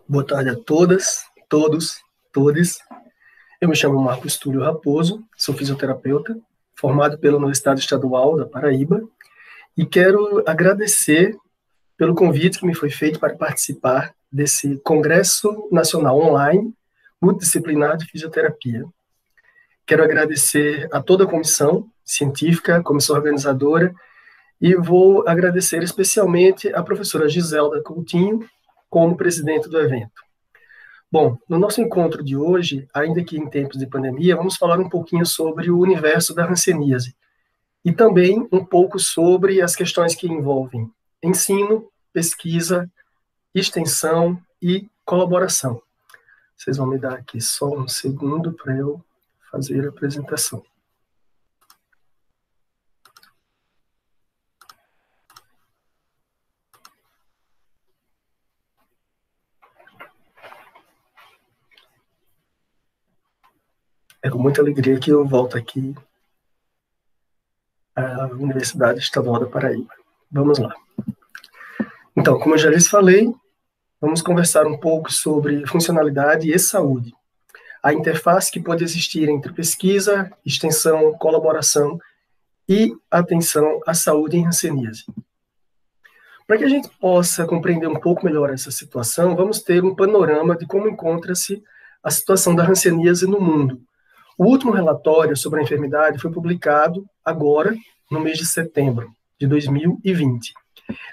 Boa tarde a todas, todos, todes. Eu me chamo Marcos Túlio Raposo, sou fisioterapeuta, formado pela Universidade Estadual da Paraíba, e quero agradecer pelo convite que me foi feito para participar desse Congresso Nacional Online Multidisciplinar de Fisioterapia. Quero agradecer a toda a comissão científica, comissão organizadora, e vou agradecer especialmente a professora Giselda Coutinho, como presidente do evento. Bom, no nosso encontro de hoje, ainda que em tempos de pandemia, vamos falar um pouquinho sobre o universo da hanseníase e também um pouco sobre as questões que envolvem ensino, pesquisa, extensão e colaboração. Vocês vão me dar aqui só um segundo para eu fazer a apresentação. É com muita alegria que eu volto aqui à Universidade Estadual da Paraíba. Vamos lá. Então, como eu já lhes falei, vamos conversar um pouco sobre funcionalidade e saúde. A interface que pode existir entre pesquisa, extensão, colaboração e atenção à saúde em hanseníase. Para que a gente possa compreender um pouco melhor essa situação, vamos ter um panorama de como encontra-se a situação da hanseníase no mundo. O último relatório sobre a enfermidade foi publicado agora, no mês de setembro de 2020.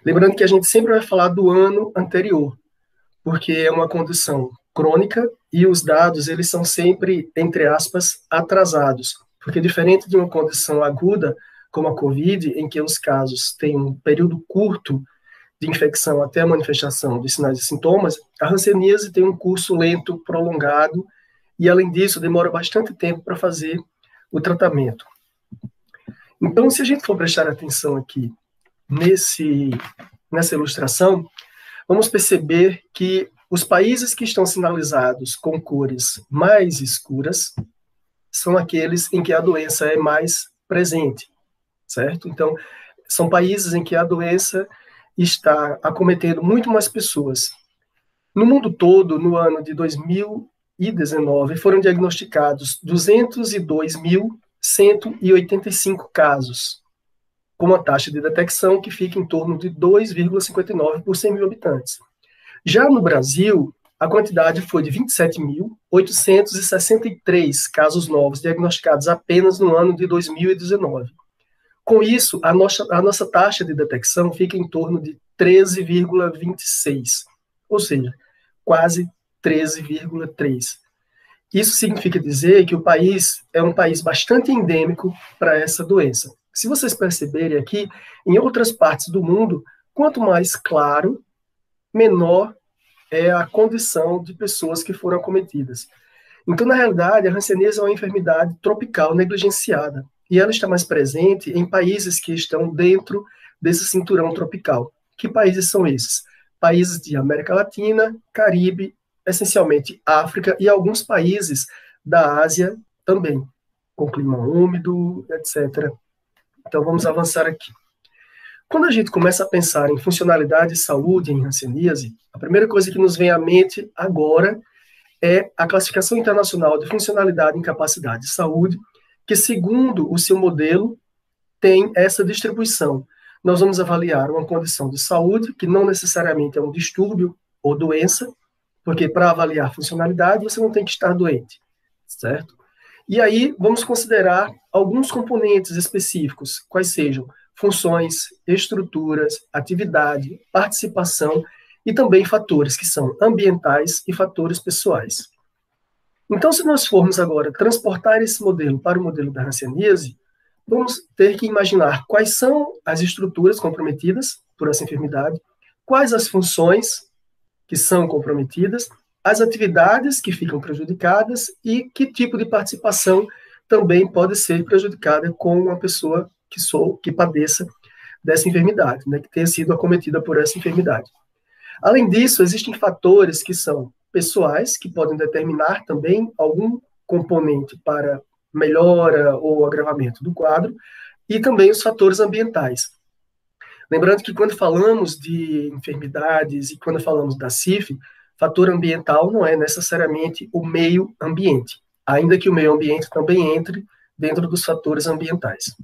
Lembrando que a gente sempre vai falar do ano anterior, porque é uma condição crônica e os dados, eles são sempre, entre aspas, atrasados, porque diferente de uma condição aguda, como a COVID, em que os casos têm um período curto de infecção até a manifestação de sinais e sintomas, a hanseníase tem um curso lento, prolongado, e, além disso, demora bastante tempo para fazer o tratamento. Então, se a gente for prestar atenção aqui nessa ilustração, vamos perceber que os países que estão sinalizados com cores mais escuras são aqueles em que a doença é mais presente, certo? Então, são países em que a doença está acometendo muito mais pessoas. No mundo todo, no ano de 2019, foram diagnosticados 202.185 casos, com uma taxa de detecção que fica em torno de 2,59 por 100 mil habitantes. Já no Brasil, a quantidade foi de 27.863 casos novos diagnosticados apenas no ano de 2019. Com isso, a nossa taxa de detecção fica em torno de 13,26, ou seja, quase 13,3. Isso significa dizer que o país é um país bastante endêmico para essa doença. Se vocês perceberem aqui, em outras partes do mundo, quanto mais claro, menor é a condição de pessoas que foram acometidas. Então, na realidade, a hanseníase é uma enfermidade tropical negligenciada, e ela está mais presente em países que estão dentro desse cinturão tropical. Que países são esses? Países de América Latina, Caribe, essencialmente África e alguns países da Ásia também, com clima úmido, etc. Então, vamos avançar aqui. Quando a gente começa a pensar em funcionalidade e saúde em hanseníase, a primeira coisa que nos vem à mente agora é a Classificação Internacional de Funcionalidade, Incapacidade e Saúde, que, segundo o seu modelo, tem essa distribuição. Nós vamos avaliar uma condição de saúde, que não necessariamente é um distúrbio ou doença, porque para avaliar funcionalidade você não tem que estar doente, certo? E aí vamos considerar alguns componentes específicos, quais sejam funções, estruturas, atividade, participação e também fatores que são ambientais e fatores pessoais. Então, se nós formos agora transportar esse modelo para o modelo da hanseníase, vamos ter que imaginar quais são as estruturas comprometidas por essa enfermidade, quais as funções que são comprometidas, as atividades que ficam prejudicadas e que tipo de participação também pode ser prejudicada com uma pessoa que padeça dessa enfermidade, né, que tenha sido acometida por essa enfermidade. Além disso, existem fatores que são pessoais, que podem determinar também algum componente para melhora ou agravamento do quadro, e também os fatores ambientais. Lembrando que quando falamos de enfermidades e quando falamos da CIF, Fator ambiental não é necessariamente o meio ambiente, ainda que o meio ambiente também entre dentro dos fatores ambientais.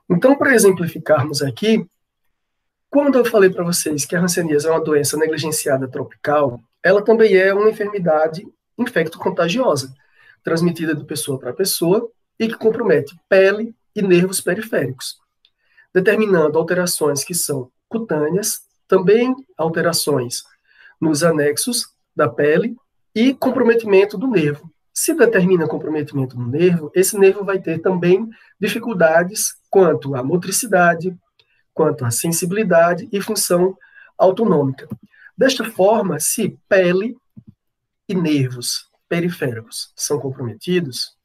Então, para exemplificarmos aqui, quando eu falei para vocês que a hanseníase é uma doença negligenciada tropical, ela também é uma enfermidade infecto-contagiosa, transmitida de pessoa para pessoa e que compromete pele e nervos periféricos, determinando alterações que são cutâneas, também alterações nos anexos da pele e comprometimento do nervo. Se determina comprometimento no nervo, esse nervo vai ter também dificuldades quanto à motricidade, quanto à sensibilidade e função autonômica. Desta forma, se pele e nervos periféricos são comprometidos,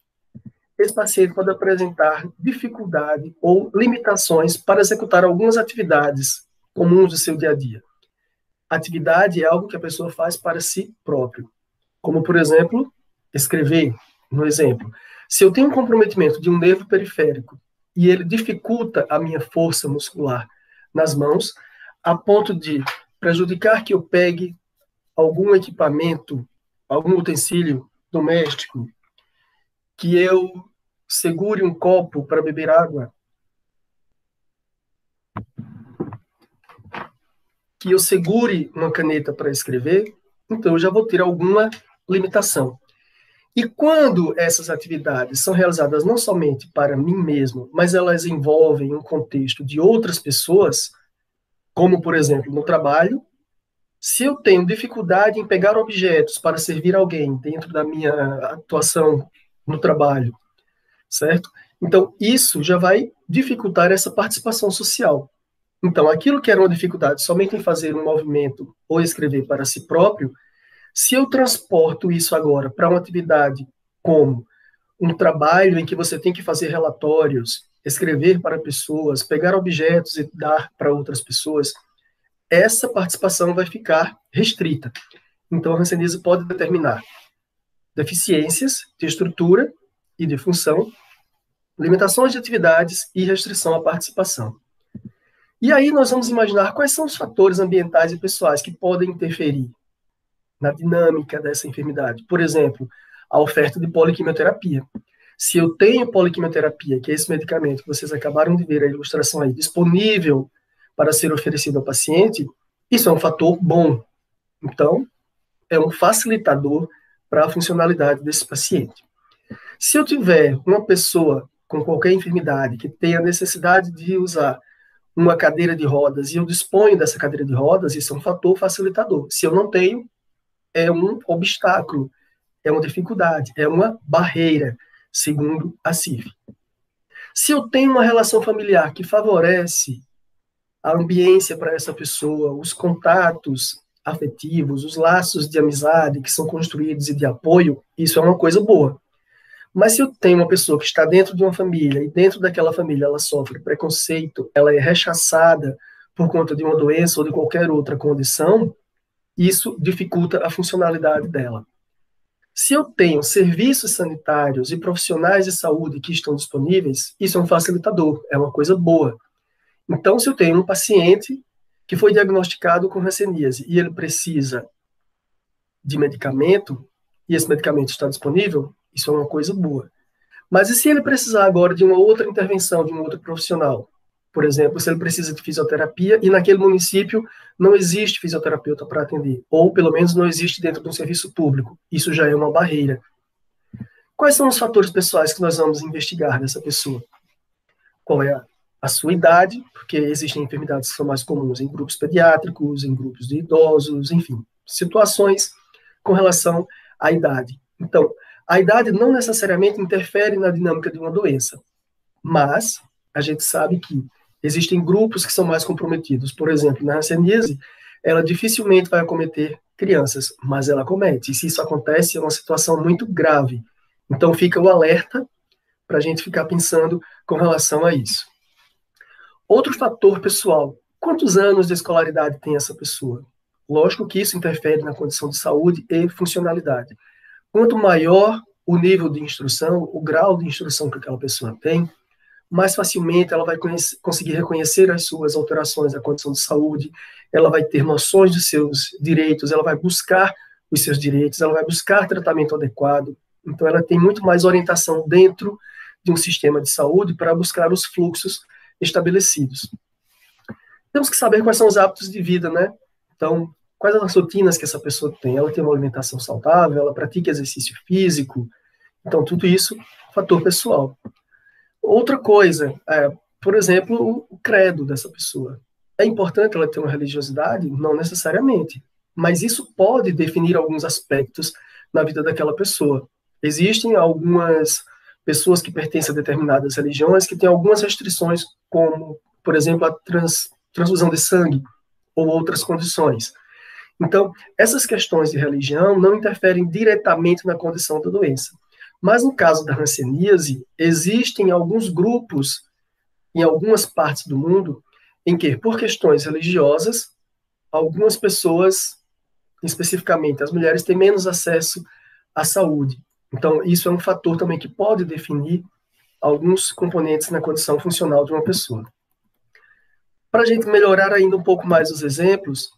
esse paciente pode apresentar dificuldade ou limitações para executar algumas atividades comuns do seu dia a dia. Atividade é algo que a pessoa faz para si próprio, como, por exemplo, escrever. No exemplo, se eu tenho um comprometimento de um nervo periférico e ele dificulta a minha força muscular nas mãos, a ponto de prejudicar que eu pegue algum equipamento, algum utensílio doméstico, que eu segure um copo para beber água, que eu segure uma caneta para escrever, então eu já vou ter alguma limitação. E quando essas atividades são realizadas não somente para mim mesmo, mas elas envolvem um contexto de outras pessoas, como, por exemplo, no trabalho, se eu tenho dificuldade em pegar objetos para servir alguém dentro da minha atuação no trabalho, certo? Então, isso já vai dificultar essa participação social. Então, aquilo que era uma dificuldade somente em fazer um movimento ou escrever para si próprio, se eu transporto isso agora para uma atividade como um trabalho em que você tem que fazer relatórios, escrever para pessoas, pegar objetos e dar para outras pessoas, essa participação vai ficar restrita. Então, a hanseníase pode determinar deficiências de estrutura e de função, limitações de atividades e restrição à participação. E aí nós vamos imaginar quais são os fatores ambientais e pessoais que podem interferir na dinâmica dessa enfermidade. Por exemplo, a oferta de poliquimioterapia. Se eu tenho poliquimioterapia, que é esse medicamento que vocês acabaram de ver a ilustração aí, disponível para ser oferecido ao paciente, isso é um fator bom. Então, é um facilitador para a funcionalidade desse paciente. Se eu tiver uma pessoa com qualquer enfermidade que tenha necessidade de usar uma cadeira de rodas e eu disponho dessa cadeira de rodas, isso é um fator facilitador. Se eu não tenho, é um obstáculo, é uma dificuldade, é uma barreira, segundo a CIF. Se eu tenho uma relação familiar que favorece a ambiência para essa pessoa, os contatos afetivos, os laços de amizade que são construídos e de apoio, isso é uma coisa boa. Mas se eu tenho uma pessoa que está dentro de uma família e dentro daquela família ela sofre preconceito, ela é rechaçada por conta de uma doença ou de qualquer outra condição, isso dificulta a funcionalidade dela. Se eu tenho serviços sanitários e profissionais de saúde que estão disponíveis, isso é um facilitador, é uma coisa boa. Então, se eu tenho um paciente que foi diagnosticado com hanseníase e ele precisa de medicamento, e esse medicamento está disponível, isso é uma coisa boa. Mas e se ele precisar agora de uma outra intervenção, de um outro profissional? Por exemplo, se ele precisa de fisioterapia e naquele município não existe fisioterapeuta para atender, ou pelo menos não existe dentro de um serviço público. Isso já é uma barreira. Quais são os fatores pessoais que nós vamos investigar dessa pessoa? Qual é a sua idade, porque existem enfermidades que são mais comuns em grupos pediátricos, em grupos de idosos, enfim, situações com relação à idade. Então, a idade não necessariamente interfere na dinâmica de uma doença, mas a gente sabe que existem grupos que são mais comprometidos. Por exemplo, na hanseníase, ela dificilmente vai acometer crianças, mas ela acomete. E se isso acontece, é uma situação muito grave. Então, fica o alerta para a gente ficar pensando com relação a isso. Outro fator pessoal, quantos anos de escolaridade tem essa pessoa? Lógico que isso interfere na condição de saúde e funcionalidade. Quanto maior o nível de instrução, o grau de instrução que aquela pessoa tem, mais facilmente ela vai conseguir reconhecer as suas alterações da condição de saúde, ela vai ter noções dos seus direitos, ela vai buscar os seus direitos, ela vai buscar tratamento adequado. Então, ela tem muito mais orientação dentro de um sistema de saúde para buscar os fluxos estabelecidos. Temos que saber quais são os hábitos de vida, né? Então, quais as rotinas que essa pessoa tem? Ela tem uma alimentação saudável, ela pratica exercício físico. Então, tudo isso é fator pessoal. Outra coisa, por exemplo, o credo dessa pessoa. É importante ela ter uma religiosidade? Não necessariamente. Mas isso pode definir alguns aspectos na vida daquela pessoa. Existem algumas pessoas que pertencem a determinadas religiões que têm algumas restrições, como, por exemplo, a transfusão de sangue ou outras condições. Então, essas questões de religião não interferem diretamente na condição da doença. Mas no caso da hanseníase, existem alguns grupos em algumas partes do mundo em que, por questões religiosas, algumas pessoas, especificamente as mulheres, têm menos acesso à saúde. Então, isso é um fator também que pode definir alguns componentes na condição funcional de uma pessoa. Para a gente melhorar ainda um pouco mais os exemplos,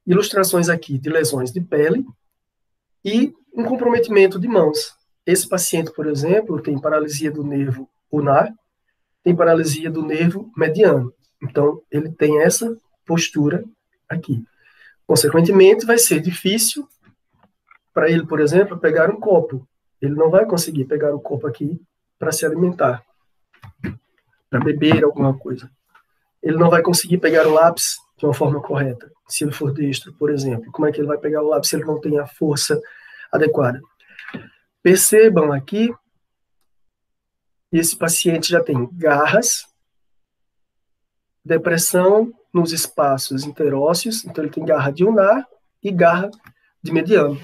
ilustrações aqui de lesões de pele e um comprometimento de mãos. Esse paciente, por exemplo, tem paralisia do nervo ulnar, tem paralisia do nervo mediano. Então, ele tem essa postura aqui. Consequentemente, vai ser difícil para ele, por exemplo, pegar um copo. Ele não vai conseguir pegar o copo aqui para se alimentar, para beber alguma coisa. Ele não vai conseguir pegar o lápis de uma forma correta, se ele for destro, por exemplo. Como é que ele vai pegar o lápis se ele não tem a força adequada? Percebam aqui, esse paciente já tem garras, depressão nos espaços interósseos, então ele tem garra de ulnar e garra de mediano.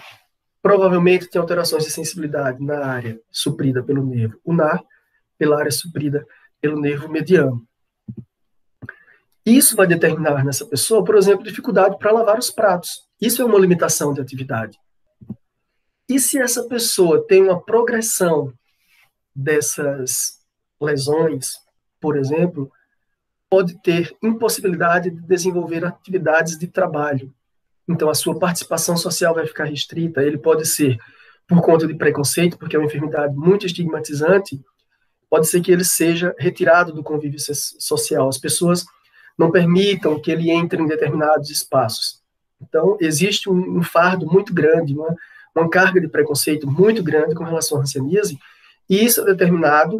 Provavelmente tem alterações de sensibilidade na área suprida pelo nervo ulnar, pela área suprida pelo nervo mediano. Isso vai determinar nessa pessoa, por exemplo, dificuldade para lavar os pratos. Isso é uma limitação de atividade. E se essa pessoa tem uma progressão dessas lesões, por exemplo, pode ter impossibilidade de desenvolver atividades de trabalho. Então, a sua participação social vai ficar restrita. Ele pode ser por conta de preconceito, porque é uma enfermidade muito estigmatizante, pode ser que ele seja retirado do convívio social. As pessoas não permitam que ele entre em determinados espaços. Então, existe um fardo muito grande, uma carga de preconceito muito grande com relação à hanseníase, e isso é determinado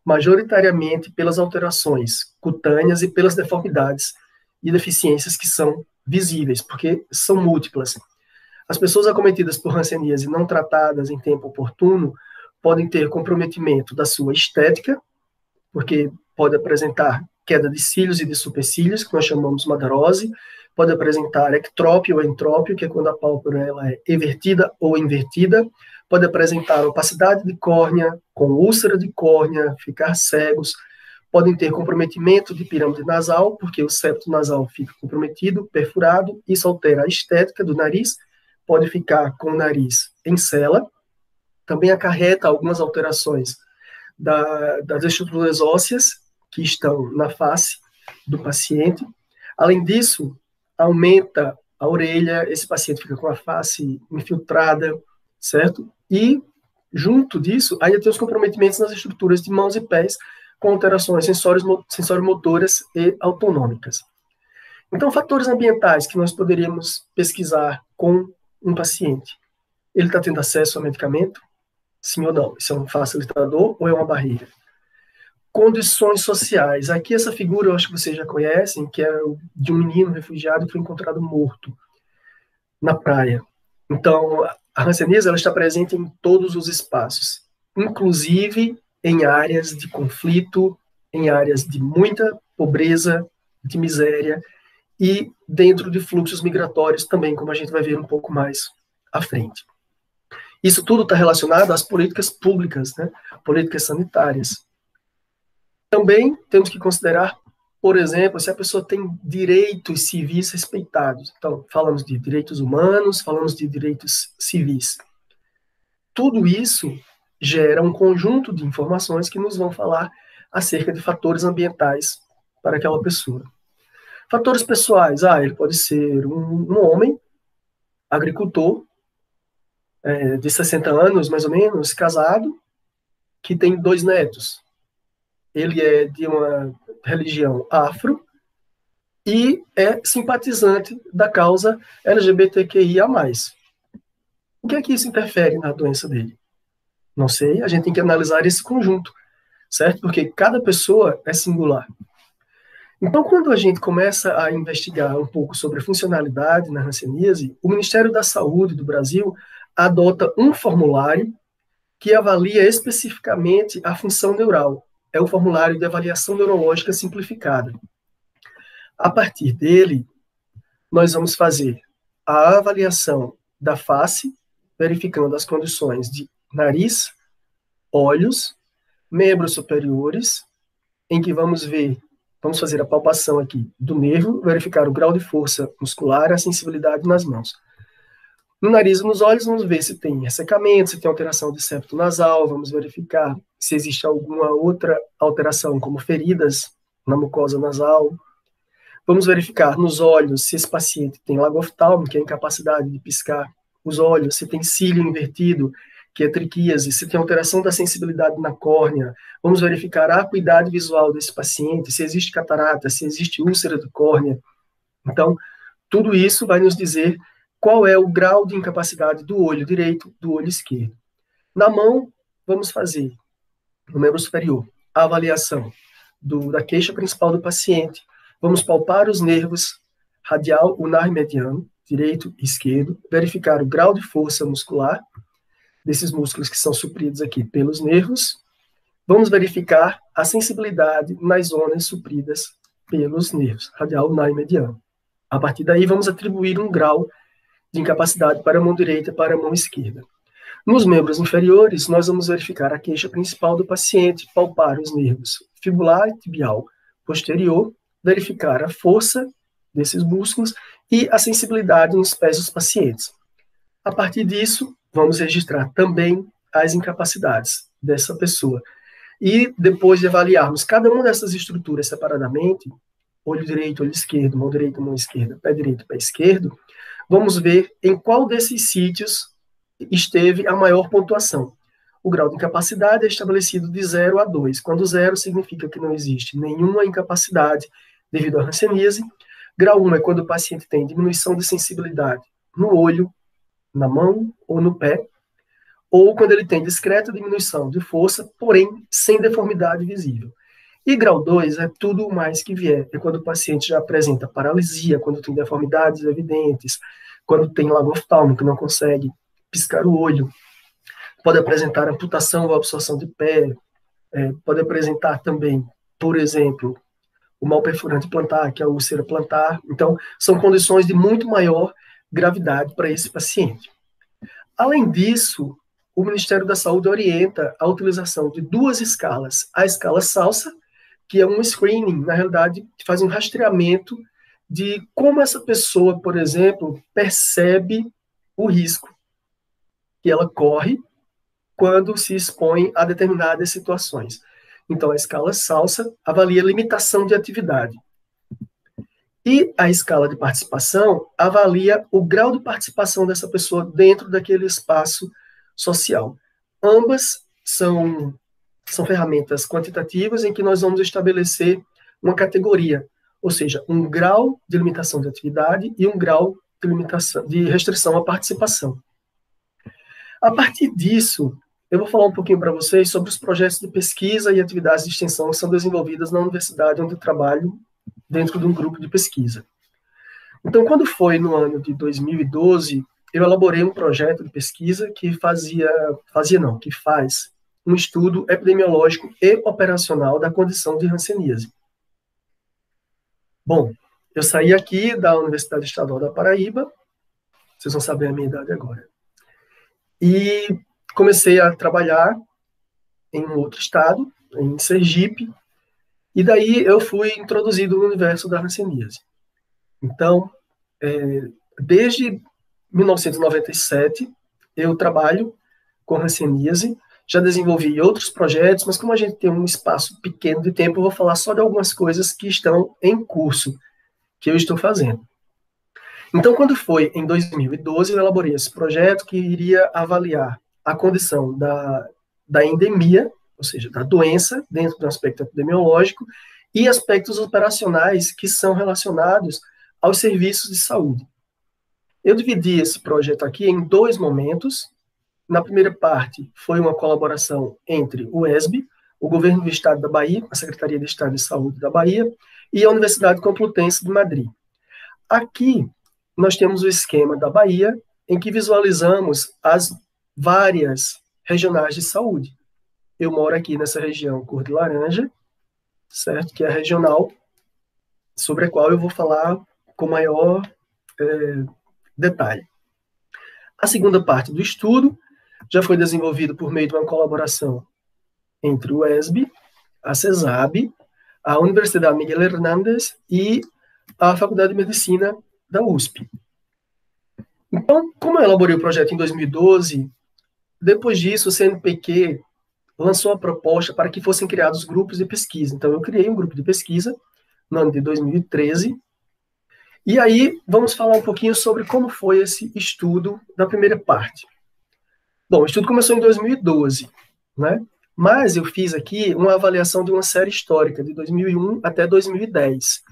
majoritariamente pelas alterações cutâneas e pelas deformidades e deficiências que são visíveis, porque são múltiplas. As pessoas acometidas por hanseníase não tratadas em tempo oportuno podem ter comprometimento da sua estética, porque pode apresentar queda de cílios e de supercílios, que nós chamamos madarose, pode apresentar ectrópio ou entrópio, que é quando a pálpebra ela é evertida ou invertida, pode apresentar opacidade de córnea, com úlcera de córnea, ficar cegos, podem ter comprometimento de pirâmide nasal, porque o septo nasal fica comprometido, perfurado, isso altera a estética do nariz, pode ficar com o nariz em cela, também acarreta algumas alterações das estruturas ósseas que estão na face do paciente. Além disso, aumenta a orelha, esse paciente fica com a face infiltrada, certo? E, junto disso, ainda tem os comprometimentos nas estruturas de mãos e pés, com alterações sensório-motoras e autonômicas. Então, fatores ambientais que nós poderíamos pesquisar com um paciente. Ele está tendo acesso a medicamento? Sim ou não? Isso é um facilitador ou é uma barreira? Condições sociais. Aqui essa figura eu acho que vocês já conhecem, que é de um menino refugiado que foi encontrado morto na praia. Então, a hanseníase ela está presente em todos os espaços, inclusive em áreas de conflito, em áreas de muita pobreza, de miséria, e dentro de fluxos migratórios também, como a gente vai ver um pouco mais à frente. Isso tudo está relacionado às políticas públicas, né? Políticas sanitárias. Também temos que considerar, por exemplo, se a pessoa tem direitos civis respeitados. Então, falamos de direitos humanos, falamos de direitos civis. Tudo isso gera um conjunto de informações que nos vão falar acerca de fatores ambientais para aquela pessoa. Fatores pessoais, ele pode ser um homem, agricultor, de 60 anos, mais ou menos, casado, que tem 2 netos. Ele é de uma religião afro e é simpatizante da causa LGBTQIA+. O que é que isso interfere na doença dele? Não sei, a gente tem que analisar esse conjunto, certo? Porque cada pessoa é singular. Então, quando a gente começa a investigar um pouco sobre a funcionalidade na hanseníase, o Ministério da Saúde do Brasil adota um formulário que avalia especificamente a função neural. É o formulário de avaliação neurológica simplificada. A partir dele, nós vamos fazer a avaliação da face, verificando as condições de nariz, olhos, membros superiores, em que vamos fazer a palpação aqui do nervo, verificar o grau de força muscular, a sensibilidade nas mãos. No nariz e nos olhos, vamos ver se tem ressecamento, se tem alteração de septo nasal, vamos verificar se existe alguma outra alteração, como feridas na mucosa nasal. Vamos verificar nos olhos se esse paciente tem lagoftalmo, que é a incapacidade de piscar os olhos, se tem cílio invertido, que é triquíase, se tem alteração da sensibilidade na córnea. Vamos verificar a acuidade visual desse paciente, se existe catarata, se existe úlcera de córnea. Então, tudo isso vai nos dizer qual é o grau de incapacidade do olho direito, do olho esquerdo. Na mão, vamos fazer, no membro superior, a avaliação da queixa principal do paciente. Vamos palpar os nervos radial, ulnar e mediano, direito e esquerdo, verificar o grau de força muscular desses músculos que são supridos aqui pelos nervos. Vamos verificar a sensibilidade nas zonas supridas pelos nervos, radial, ulnar e mediano. A partir daí, vamos atribuir um grau de incapacidade para a mão direita e para a mão esquerda. Nos membros inferiores, nós vamos verificar a queixa principal do paciente, palpar os nervos fibular e tibial posterior, verificar a força desses músculos e a sensibilidade nos pés dos pacientes. A partir disso, vamos registrar também as incapacidades dessa pessoa. E depois de avaliarmos cada uma dessas estruturas separadamente, olho direito, olho esquerdo, mão direita, mão esquerda, pé direito, pé esquerdo, vamos ver em qual desses sítios esteve a maior pontuação. O grau de incapacidade é estabelecido de 0 a 2, quando 0 significa que não existe nenhuma incapacidade devido à hanseníase. Grau 1 é quando o paciente tem diminuição de sensibilidade no olho, na mão ou no pé, ou quando ele tem discreta diminuição de força, porém sem deformidade visível. E grau 2 é tudo o mais que vier, é quando o paciente já apresenta paralisia, quando tem deformidades evidentes, quando tem lagoftalmo, que não consegue piscar o olho, pode apresentar amputação ou absorção de pé, pode apresentar também, por exemplo, o mal perfurante plantar, que é a úlcera plantar. Então, são condições de muito maior gravidade para esse paciente. Além disso, o Ministério da Saúde orienta a utilização de 2 escalas. A escala SALSA, que é um screening, na realidade, que faz um rastreamento de como essa pessoa, por exemplo, percebe o risco que ela corre quando se expõe a determinadas situações. Então, a escala SALSA avalia a limitação de atividade. E a escala de participação avalia o grau de participação dessa pessoa dentro daquele espaço social. Ambas são ferramentas quantitativas em que nós vamos estabelecer uma categoria, ou seja, um grau de limitação de atividade e um grau de restrição à participação. A partir disso, eu vou falar um pouquinho para vocês sobre os projetos de pesquisa e atividades de extensão que são desenvolvidas na universidade onde eu trabalho, dentro de um grupo de pesquisa. Então, quando foi no ano de 2012, eu elaborei um projeto de pesquisa que faz um estudo epidemiológico e operacional da condição de hanseníase. Bom, eu saí aqui da Universidade Estadual da Paraíba, vocês vão saber a minha idade agora, e comecei a trabalhar em um outro estado, em Sergipe, e daí eu fui introduzido no universo da hanseníase. Então, desde 1997, eu trabalho com hanseníase, já desenvolvi outros projetos, mas como a gente tem um espaço pequeno de tempo, eu vou falar só de algumas coisas que estão em curso, que eu estou fazendo. Então, quando foi em 2012, eu elaborei esse projeto que iria avaliar a condição da endemia, ou seja, da doença, dentro do aspecto epidemiológico, e aspectos operacionais que são relacionados aos serviços de saúde. Eu dividi esse projeto aqui em 2 momentos. Na primeira parte, foi uma colaboração entre o ESB, o Governo do Estado da Bahia, a Secretaria de Estado de Saúde da Bahia, e a Universidade Complutense de Madrid. Aqui, nós temos o esquema da Bahia, em que visualizamos as várias regionais de saúde. Eu moro aqui nessa região cor de laranja, certo? Que é a regional sobre a qual eu vou falar com maior detalhe. A segunda parte do estudo já foi desenvolvido por meio de uma colaboração entre o ESB, a CESAB, a Universidade Miguel Hernández e a Faculdade de Medicina da USP. Então, como eu elaborei o projeto em 2012, depois disso o CNPq lançou a proposta para que fossem criados grupos de pesquisa. Então, eu criei um grupo de pesquisa no ano de 2013. E aí, vamos falar um pouquinho sobre como foi esse estudo da primeira parte. Bom, o estudo começou em 2012, né? Mas eu fiz aqui uma avaliação de uma série histórica, de 2001 até 2010.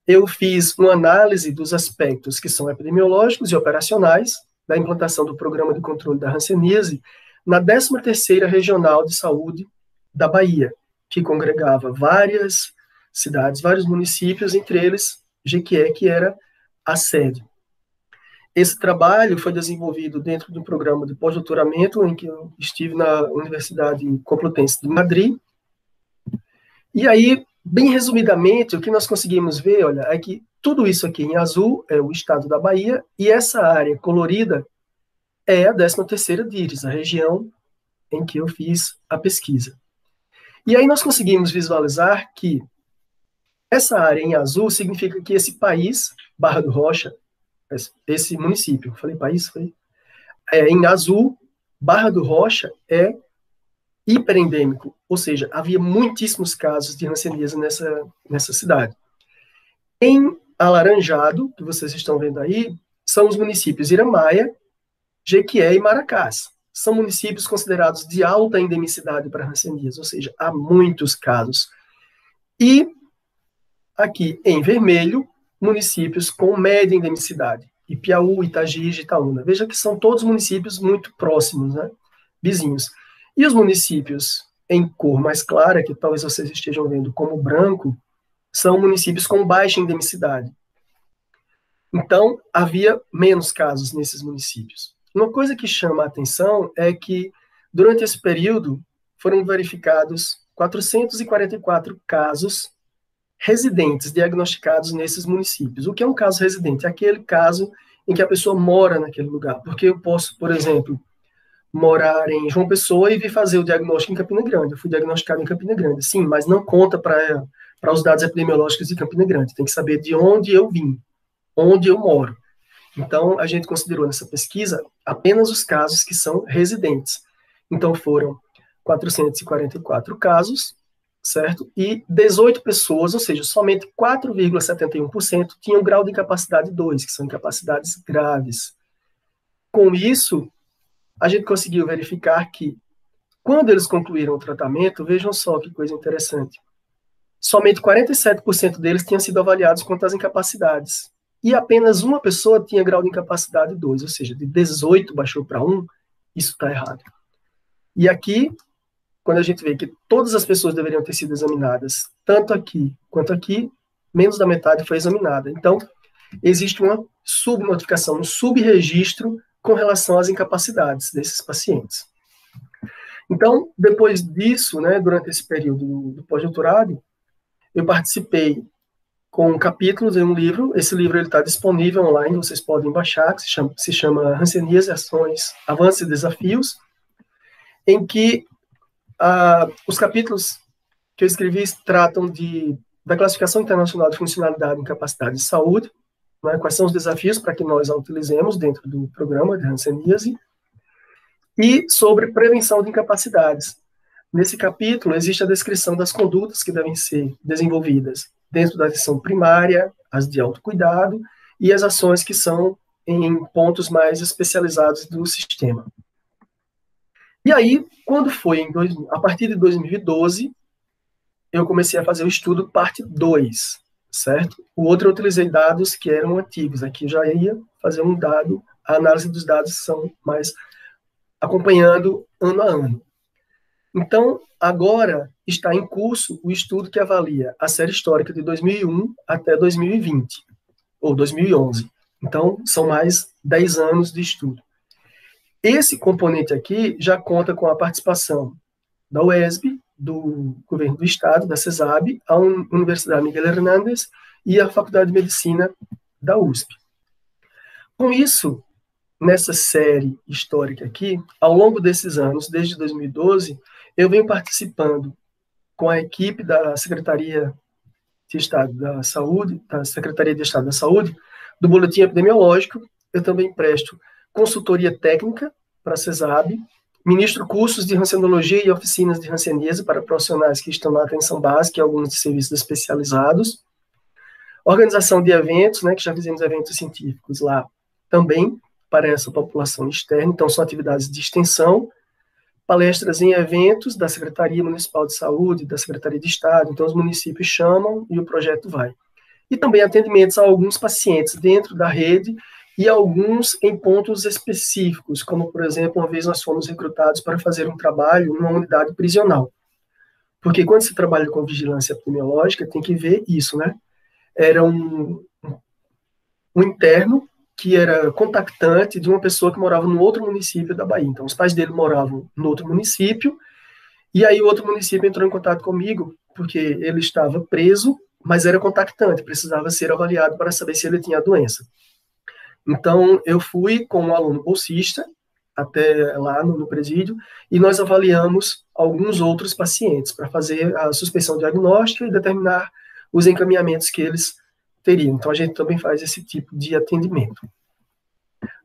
Eu fiz uma análise dos aspectos que são epidemiológicos e operacionais da implantação do Programa de Controle da Hanseníase na 13ª Regional de Saúde da Bahia, que congregava várias cidades, vários municípios, entre eles Jequié, que era a sede. Esse trabalho foi desenvolvido dentro do programa de pós-doutoramento, em que eu estive na Universidade Complutense de Madrid. E aí, bem resumidamente, o que nós conseguimos ver, olha, é que tudo isso aqui em azul é o estado da Bahia, e essa área colorida é a 13ª DIRES, a região em que eu fiz a pesquisa. E aí nós conseguimos visualizar que essa área em azul significa que esse país, Barra do Rocha, esse município, falei país? Foi? Em azul, Barra do Rocha é hiperendêmico, ou seja, havia muitíssimos casos de hanseníase nessa cidade. Em alaranjado, que vocês estão vendo aí, são os municípios Iramaia, Jequié e Maracás. São municípios considerados de alta endemicidade para hanseníase, ou seja, há muitos casos. E aqui em vermelho, municípios com média endemicidade, Ipiaú, Itagi e Itaúna. Veja que são todos municípios muito próximos, né? Vizinhos. E os municípios em cor mais clara, que talvez vocês estejam vendo como branco, são municípios com baixa endemicidade. Então, havia menos casos nesses municípios. Uma coisa que chama a atenção é que, durante esse período, foram verificados 444 casos residentes diagnosticados nesses municípios. O que é um caso residente? É aquele caso em que a pessoa mora naquele lugar. Porque eu posso, por exemplo, morar em João Pessoa e vir fazer o diagnóstico em Campina Grande. Eu fui diagnosticado em Campina Grande, sim, mas não conta para os dados epidemiológicos de Campina Grande. Tem que saber de onde eu vim, onde eu moro. Então, a gente considerou nessa pesquisa apenas os casos que são residentes. Então, foram 444 casos, certo? E 18 pessoas, ou seja, somente 4,71% tinham grau de incapacidade 2, que são incapacidades graves. Com isso, a gente conseguiu verificar que, quando eles concluíram o tratamento, vejam só que coisa interessante, somente 47% deles tinham sido avaliados quanto às incapacidades. E apenas uma pessoa tinha grau de incapacidade 2, ou seja, de 18 baixou para 1, isso está errado. E aqui, quando a gente vê que todas as pessoas deveriam ter sido examinadas, tanto aqui quanto aqui, menos da metade foi examinada. Então, existe uma subnotificação, um subregistro com relação às incapacidades desses pacientes. Então, depois disso, né, durante esse período do pós-doutorado, eu participei com capítulos em um livro. Esse livro está disponível online, vocês podem baixar, que se chama Hanseníase, Ações, Avanços e Desafios, em que os capítulos que eu escrevi tratam da Classificação Internacional de Funcionalidade e Incapacidade de Saúde, né, quais são os desafios para que nós a utilizemos dentro do programa de Hanseníase, e sobre prevenção de incapacidades. Nesse capítulo, existe a descrição das condutas que devem ser desenvolvidas dentro da atenção primária, as de autocuidado, e as ações que são em pontos mais especializados do sistema. E aí, a partir de 2012, eu comecei a fazer o estudo parte 2, certo? O outro eu utilizei dados que eram antigos, aqui já ia fazer a análise dos dados são mais acompanhando ano a ano. Então, agora está em curso o estudo que avalia a série histórica de 2001 até 2020, ou 2011. Então, são mais 10 anos de estudo. Esse componente aqui já conta com a participação da UESB, do Governo do Estado, da CESAB, a Universidade Miguel Hernández e a Faculdade de Medicina da USP. Com isso, nessa série histórica aqui, ao longo desses anos, desde 2012, eu venho participando com a equipe da Secretaria de Estado da Saúde, do Boletim Epidemiológico. Eu também presto consultoria técnica para a CESAB, ministro cursos de rancenologia e oficinas de ranceníase para profissionais que estão na atenção básica e alguns de serviços especializados, organização de eventos, né, que já fizemos eventos científicos lá também para essa população externa, então são atividades de extensão, palestras em eventos da Secretaria Municipal de Saúde, da Secretaria de Estado, então os municípios chamam e o projeto vai. E também atendimentos a alguns pacientes dentro da rede e alguns em pontos específicos, como, por exemplo, uma vez nós fomos recrutados para fazer um trabalho numa unidade prisional. Porque quando se trabalha com vigilância epidemiológica, tem que ver isso, né? Era um interno que era contactante de uma pessoa que morava no outro município da Bahia. Então, os pais dele moravam no outro município, e aí o outro município entrou em contato comigo, porque ele estava preso, mas era contactante, precisava ser avaliado para saber se ele tinha a doença. Então, eu fui com um aluno bolsista até lá no presídio, e nós avaliamos alguns outros pacientes para fazer a suspeição diagnóstica e determinar os encaminhamentos que eles teriam. Então, a gente também faz esse tipo de atendimento.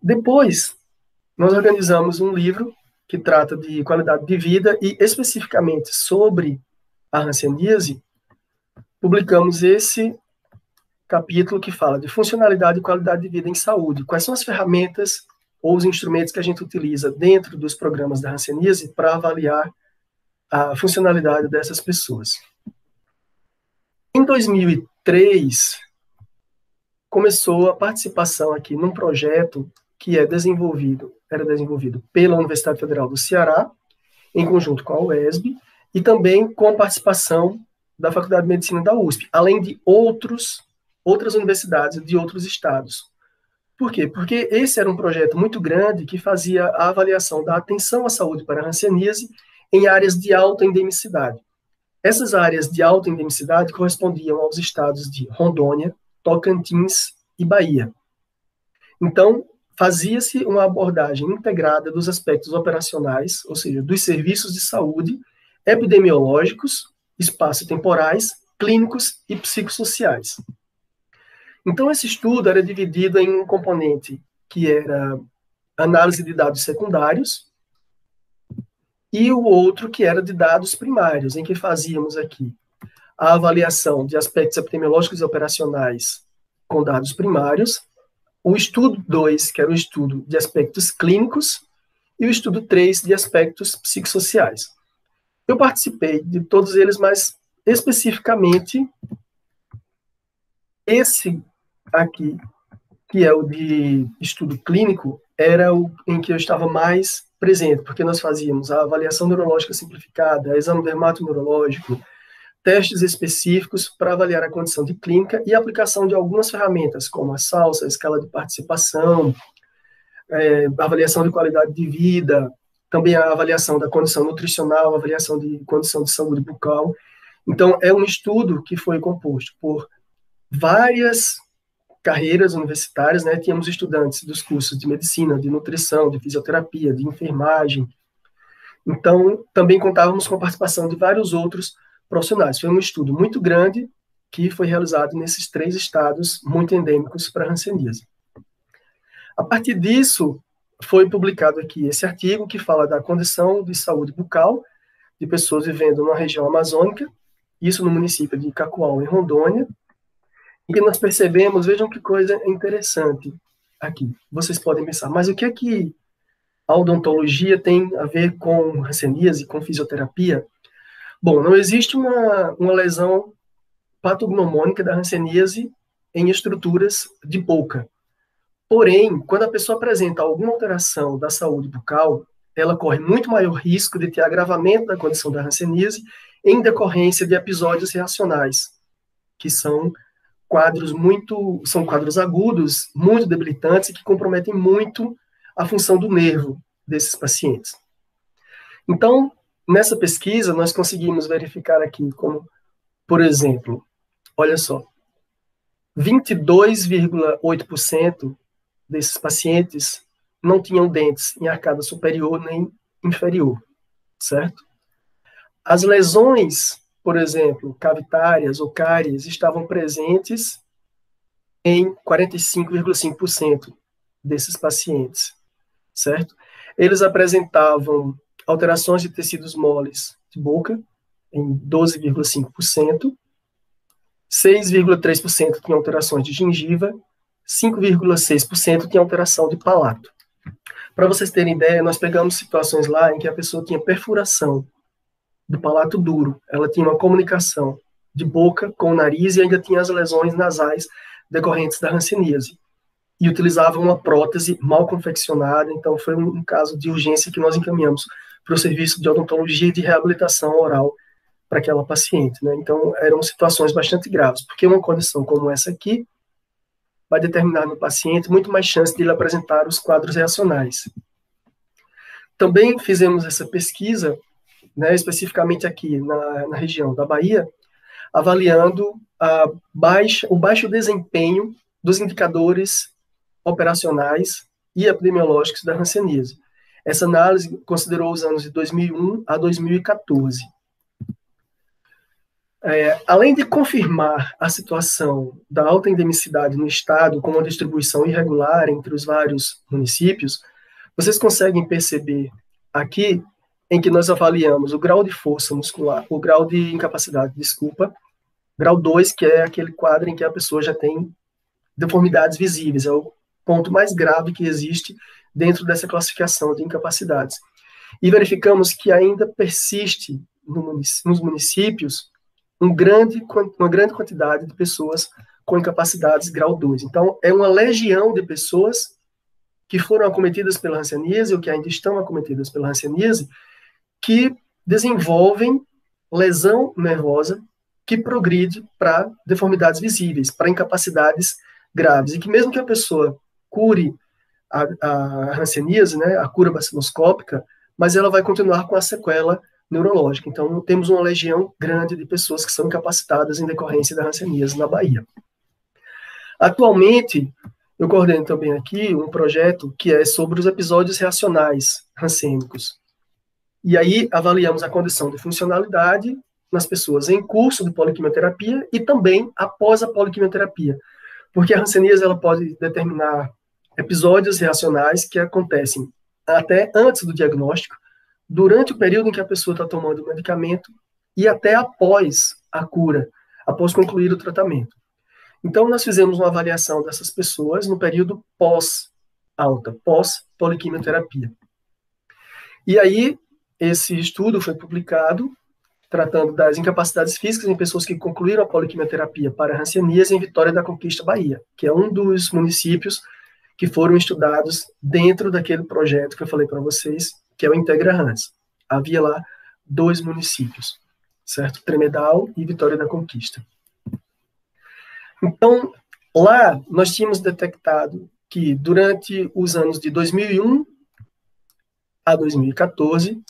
Depois, nós organizamos um livro que trata de qualidade de vida e especificamente sobre a hanseníase. Publicamos esse capítulo que fala de funcionalidade e qualidade de vida em saúde. Quais são as ferramentas ou os instrumentos que a gente utiliza dentro dos programas da hanseníase para avaliar a funcionalidade dessas pessoas. Em 2003, começou a participação aqui num projeto que era desenvolvido pela Universidade Federal do Ceará, em conjunto com a UESB, e também com a participação da Faculdade de Medicina da USP, além de outras universidades de outros estados. Por quê? Porque esse era um projeto muito grande que fazia a avaliação da atenção à saúde para a hanseníase em áreas de alta endemicidade. Essas áreas de alta endemicidade correspondiam aos estados de Rondônia, Tocantins e Bahia. Então, fazia-se uma abordagem integrada dos aspectos operacionais, ou seja, dos serviços de saúde, epidemiológicos, espaço-temporais, clínicos e psicossociais. Então, esse estudo era dividido em um componente que era análise de dados secundários e o outro que era de dados primários, em que fazíamos aqui a avaliação de aspectos epidemiológicos e operacionais com dados primários, o estudo 2, que era o estudo de aspectos clínicos, e o estudo 3, de aspectos psicossociais. Eu participei de todos eles, mas especificamente esse aqui, que é o de estudo clínico, era o em que eu estava mais presente, porque nós fazíamos a avaliação neurológica simplificada, exame dermatoneurológico, testes específicos para avaliar a condição de clínica e a aplicação de algumas ferramentas, como a SALSA, a escala de participação, avaliação de qualidade de vida, também a avaliação da condição nutricional, a avaliação de condição de saúde bucal. Então, é um estudo que foi composto por várias carreiras universitárias, né? Tínhamos estudantes dos cursos de medicina, de nutrição, de fisioterapia, de enfermagem. Então, também contávamos com a participação de vários outros profissionais. Foi um estudo muito grande que foi realizado nesses 3 estados muito endêmicos para a hanseníase. A partir disso, foi publicado aqui esse artigo que fala da condição de saúde bucal de pessoas vivendo na região amazônica, isso no município de Cacoal, em Rondônia, e que nós percebemos, vejam que coisa interessante aqui. Vocês podem pensar, mas o que é que a odontologia tem a ver com hanseníase, com fisioterapia? Bom, não existe uma lesão patognomônica da hanseníase em estruturas de boca. Porém, quando a pessoa apresenta alguma alteração da saúde bucal, ela corre muito maior risco de ter agravamento da condição da hanseníase em decorrência de episódios reacionais, que são quadros agudos, muito debilitantes e que comprometem muito a função do nervo desses pacientes. Então, nessa pesquisa, nós conseguimos verificar aqui como, por exemplo, olha só, 22,8% desses pacientes não tinham dentes em arcada superior nem inferior, certo? As lesões, por exemplo, cavitárias ou cáries, estavam presentes em 45,5% desses pacientes, certo? Eles apresentavam alterações de tecidos moles de boca, em 12,5%, 6,3% tinham alterações de gengiva, 5,6% tinha alteração de palato. Para vocês terem ideia, nós pegamos situações lá em que a pessoa tinha perfuração do palato duro, ela tinha uma comunicação de boca com o nariz e ainda tinha as lesões nasais decorrentes da hanseníase. E utilizava uma prótese mal confeccionada, então foi um caso de urgência que nós encaminhamos para o serviço de odontologia e de reabilitação oral para aquela paciente, né? Então, eram situações bastante graves, porque uma condição como essa aqui vai determinar no paciente muito mais chance de ele apresentar os quadros reacionais. Também fizemos essa pesquisa, né, especificamente aqui na região da Bahia, avaliando o baixo desempenho dos indicadores operacionais e epidemiológicos da hanseníase. Essa análise considerou os anos de 2001 a 2014. Além de confirmar a situação da alta endemicidade no estado com uma distribuição irregular entre os vários municípios, vocês conseguem perceber aqui em que nós avaliamos o grau de força muscular, o grau de incapacidade, grau 2, que é aquele quadro em que a pessoa já tem deformidades visíveis, é o ponto mais grave que existe dentro dessa classificação de incapacidades. E verificamos que ainda persiste nos municípios uma grande quantidade de pessoas com incapacidades grau 2. Então, é uma legião de pessoas que foram acometidas pela hanseníase, ou que ainda estão acometidas pela hanseníase, que desenvolvem lesão nervosa que progride para deformidades visíveis, para incapacidades graves, e que mesmo que a pessoa cure a hanseníase, né, a cura baciloscópica, mas ela vai continuar com a sequela neurológica. Então, temos uma legião grande de pessoas que são incapacitadas em decorrência da hanseníase na Bahia. Atualmente, eu coordeno também aqui um projeto que é sobre os episódios reacionais hansênicos. E aí, avaliamos a condição de funcionalidade nas pessoas em curso de poliquimioterapia e também após a poliquimioterapia. Porque a hanseníase ela pode determinar episódios reacionais que acontecem até antes do diagnóstico, durante o período em que a pessoa está tomando o medicamento e até após a cura, após concluir o tratamento. Então, nós fizemos uma avaliação dessas pessoas no período pós-alta, pós-poliquimioterapia. E aí, esse estudo foi publicado, tratando das incapacidades físicas em pessoas que concluíram a poliquimioterapia para hanseníase em Vitória da Conquista, Bahia, que é um dos municípios que foram estudados dentro daquele projeto que eu falei para vocês, que é o Integra Hans. Havia lá 2 municípios, certo? Tremedal e Vitória da Conquista. Então, lá nós tínhamos detectado que durante os anos de 2001 a 2014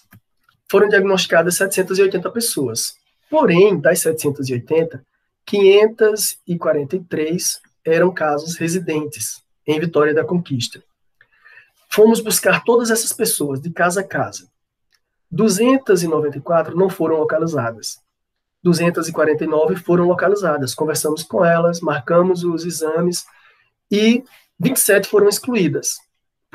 foram diagnosticadas 780 pessoas. Porém, das 780, 543 eram casos residentes em Vitória da Conquista. Fomos buscar todas essas pessoas, de casa a casa. 294 não foram localizadas. 249 foram localizadas. Conversamos com elas, marcamos os exames e 27 foram excluídas.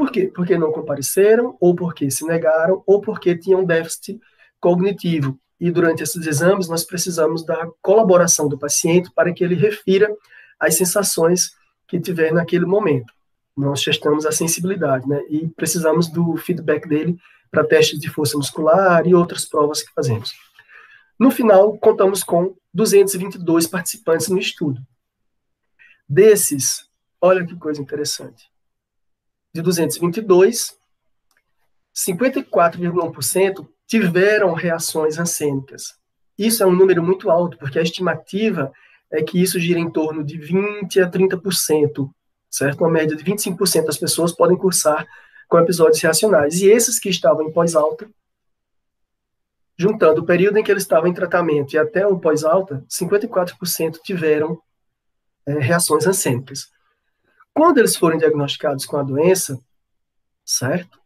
Por quê? Porque não compareceram, ou porque se negaram, ou porque tinham déficit cognitivo. E durante esses exames, nós precisamos da colaboração do paciente para que ele refira as sensações que tiver naquele momento. Nós testamos a sensibilidade, né? E precisamos do feedback dele para testes de força muscular e outras provas que fazemos. No final, contamos com 222 participantes no estudo. Desses, olha que coisa interessante. De 222, 54,1% tiveram reações ansênicas. Isso é um número muito alto, porque a estimativa é que isso gira em torno de 20% a 30%, certo? Uma média de 25% das pessoas podem cursar com episódios reacionários. E esses que estavam em pós-alta, juntando o período em que eles estavam em tratamento e até o pós-alta, 54% tiveram reações ansênicas. Quando eles forem diagnosticados com a doença, certo?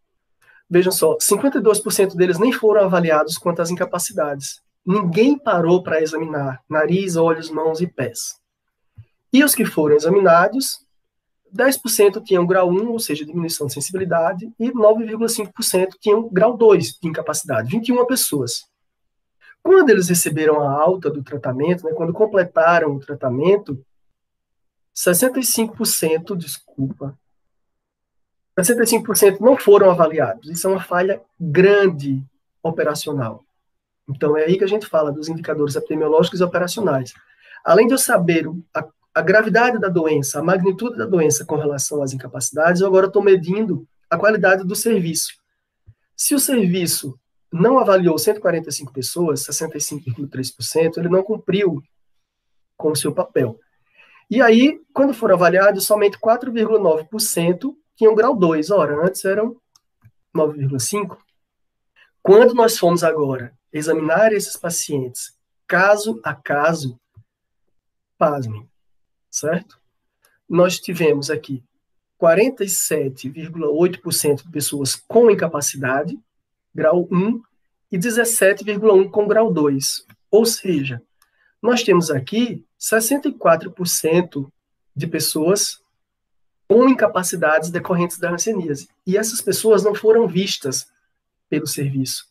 Vejam só, 52% deles nem foram avaliados quanto às incapacidades. Ninguém parou para examinar nariz, olhos, mãos e pés. E os que foram examinados, 10% tinham grau 1, ou seja, diminuição de sensibilidade, e 9,5% tinham grau 2 de incapacidade, 21 pessoas. Quando eles receberam a alta do tratamento, né, quando completaram o tratamento, 65% não foram avaliados. Isso é uma falha grande operacional. Então, é aí que a gente fala dos indicadores epidemiológicos e operacionais. Além de eu saber a gravidade da doença, a magnitude da doença com relação às incapacidades, eu agora estou medindo a qualidade do serviço. Se o serviço não avaliou 145 pessoas, 65,3%, ele não cumpriu com o seu papel. E aí, quando foram avaliados, somente 4,9% tinham grau 2. Ora, antes eram 9,5%. Quando nós fomos agora examinar esses pacientes caso a caso, pasmem, certo? Nós tivemos aqui 47,8% de pessoas com incapacidade, grau 1, e 17,1% com grau 2. Ou seja, nós temos aqui 64% de pessoas com incapacidades decorrentes da hanseníase. E essas pessoas não foram vistas pelo serviço.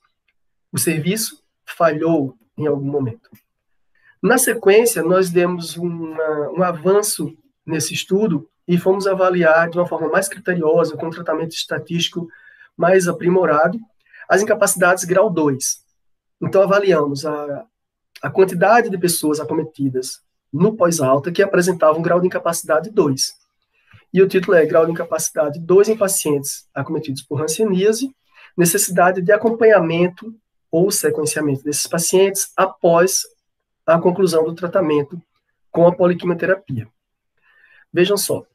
O serviço falhou em algum momento. Na sequência, nós demos um avanço nesse estudo e fomos avaliar de uma forma mais criteriosa, com um tratamento estatístico mais aprimorado, as incapacidades grau 2. Então, avaliamos a quantidade de pessoas acometidas no pós-alta que apresentavam grau de incapacidade 2. E o título é Grau de Incapacidade 2 em pacientes acometidos por hanseníase, necessidade de acompanhamento ou sequenciamento desses pacientes após a conclusão do tratamento com a poliquimioterapia. Vejam só,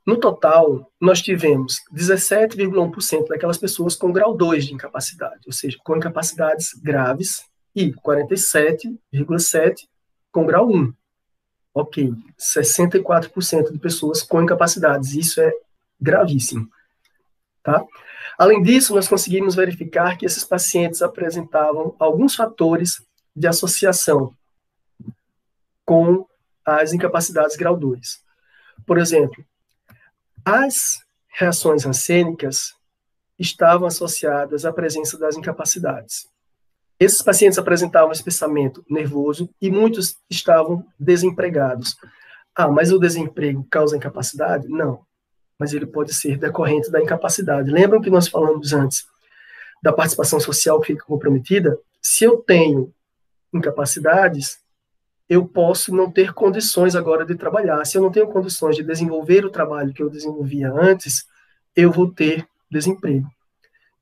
no total, nós tivemos 17,1% daquelas pessoas com grau 2 de incapacidade, ou seja, com incapacidades graves, e 47,7% com grau 1. Ok, 64% de pessoas com incapacidades, isso é gravíssimo. Tá? Além disso, nós conseguimos verificar que esses pacientes apresentavam alguns fatores de associação com as incapacidades grau 2. Por exemplo, as reações hansênicas estavam associadas à presença das incapacidades. Esses pacientes apresentavam espessamento nervoso e muitos estavam desempregados. Ah, mas o desemprego causa incapacidade? Não, mas ele pode ser decorrente da incapacidade. Lembram que nós falamos antes da participação social que fica comprometida? Se eu tenho incapacidades, eu posso não ter condições agora de trabalhar. Se eu não tenho condições de desenvolver o trabalho que eu desenvolvia antes, eu vou ter desemprego.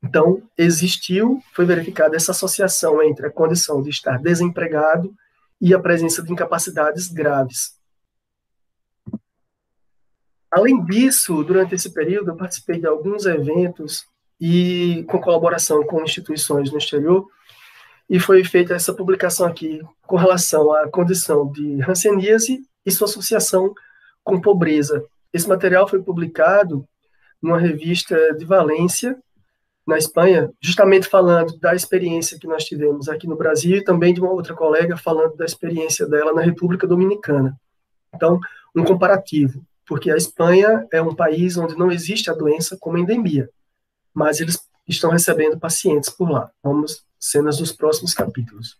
Então, foi verificada essa associação entre a condição de estar desempregado e a presença de incapacidades graves. Além disso, durante esse período, eu participei de alguns eventos e com colaboração com instituições no exterior, e foi feita essa publicação aqui com relação à condição de hanseníase e sua associação com pobreza. Esse material foi publicado numa revista de Valência, na Espanha, justamente falando da experiência que nós tivemos aqui no Brasil e também de uma outra colega falando da experiência dela na República Dominicana. Então, um comparativo. porque a Espanha é um país onde não existe a doença como endemia, mas eles estão recebendo pacientes por lá. Vamos cenas dos próximos capítulos.